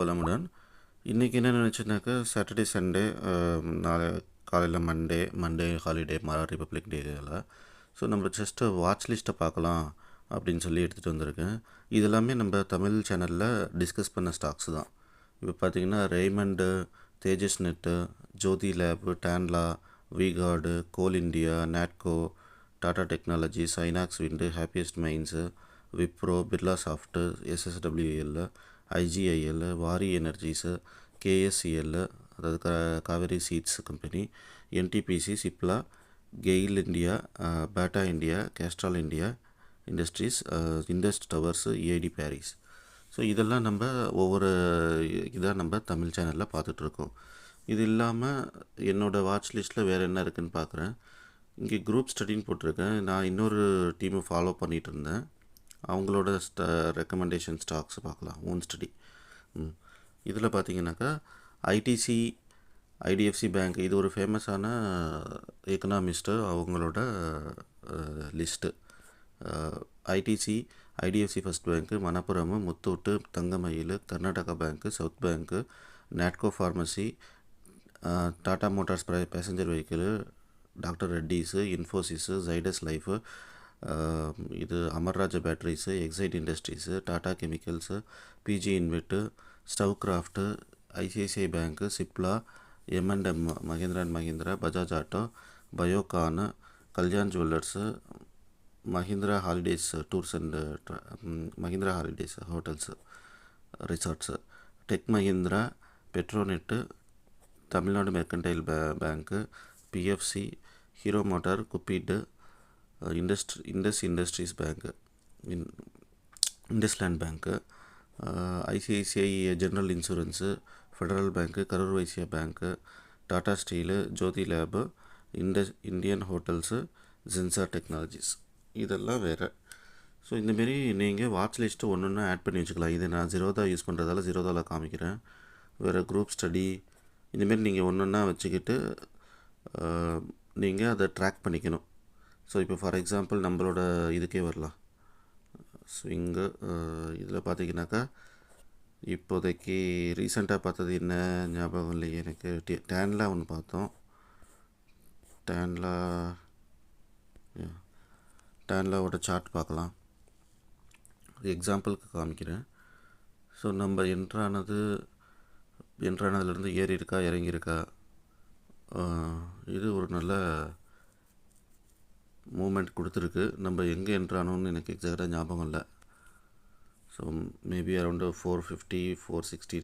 வளமுடன். இன்றைக்கி என்ன நினச்சேன்னாக்கா சாட்டர்டே சண்டே நாளை காலையில் மண்டே ஹாலிடே ரிப்பப்ளிக் டேல. ஸோ நம்ம ஜஸ்ட்டு வாட்ச் லிஸ்ட்டை பார்க்கலாம் அப்படின்னு சொல்லி எடுத்துகிட்டு வந்திருக்கேன். இது எல்லாமே நம்ம தமிழ் சேனலில் டிஸ்கஸ் பண்ண ஸ்டாக்ஸ் தான். இப்போ பார்த்திங்கன்னா Raymond, Tejas net, Jyothy lab, Tanla, VGuard, Coal India, Natco, Tata technologies, Inox wind, happiest minds, Wipro, Birla soft, SSWL, IGIL, Waaree energies, KSCL, அதாவது Kaveri seeds company, NTPC, Cipla, GAIL India, Bata India, Castrol India industries, Indus towers, EID Parry. So இதெல்லாம் நம்ம ஒவ்வொரு இதாக நம்ம தமிழ் சேனலில் பார்த்துட்ருக்கோம். இது இல்லாமல் என்னோடய வாட்ச் லிஸ்ட்டில் வேறு என்ன இருக்குதுன்னு பார்க்குறேன். இங்கே குரூப் ஸ்டடின்னு போட்டிருக்கேன். நான் இன்னொரு டீமை ஃபாலோ பண்ணிகிட்டு இருந்தேன். அவங்களோட ரெக்கமெண்டேஷன் ஸ்டாக்ஸ் பார்க்கலாம். Own study. இதில் பார்த்தீங்கன்னாக்கா ஐடிசி, ஐடிஎஃப்சி பேங்க், இது ஒரு ஃபேமஸான எக்கனாமிஸ்ட்டு, அவங்களோட list. ITC, IDFC first bank, Manappuram, Muthoot, Thangamayil, Karnataka bank, south bank, Natco pharmacy, Tata motors passenger vehicle, doctor Reddy's, Infosys, Zydus life, இது Amara Raja batteries, Exide industries, Tata chemicals, PG இன்வெட்டு, stove kraft, ICICI bank, Cipla, MNM, Mahindra and Mahindra, Bajaj auto, Biocon, Kalyan jewellers, Mahindra holidays tours and Mahindra holidays hotels resorts, tech Mahindra, Petronet, Tamil Nadu mercantile bank, PFC, hero motor, Cupid, industries bank, IndusInd bank, ICICI general insurance, federal bank, Karur Vysya bank, Tata steel, Jyothy lab, Indian hotels, Zensar technologies. இதெல்லாம் வேறு. So இந்தமாரி நீங்கள் watch list ஒன்று ஒன்று add பண்ணி வச்சுக்கலாம். இது நான் ஜீரோதா யூஸ் பண்ணுறதால ஜீரோதாவில் காமிக்கிறேன். வேறு குரூப் ஸ்டடி இந்தமாரி நீங்கள் ஒன்று ஒன்றா வச்சுக்கிட்டு நீங்கள் அதை ட்ராக் பண்ணிக்கணும். ஸோ இப்போ ஃபார் எக்ஸாம்பிள் நம்மளோட இதுக்கே வரலாம். ஸ்விங்கு இதில் பார்த்தீங்கன்னாக்கா இப்போதைக்கு ரீசெண்டாக பார்த்தது என்ன ஞாபகம் இல்லையே எனக்கு. டேன்லா ஒன்று பார்த்தோம். டேன்லாவோட சார்ட் பார்க்கலாம். எக்ஸாம்பிளுக்கு காமிக்கிறேன். ஸோ நம்ம என்ட்ரானதுலேருந்து ஏறி இருக்கா இறங்கியிருக்கா, இது ஒரு நல்ல மூமெண்ட் கொடுத்துருக்கு. நம்ம எங்கே என்ட்ரானோன்னு எனக்கு எக்ஸாக்டாக ஞாபகம் இல்லை. So maybe around 450, 460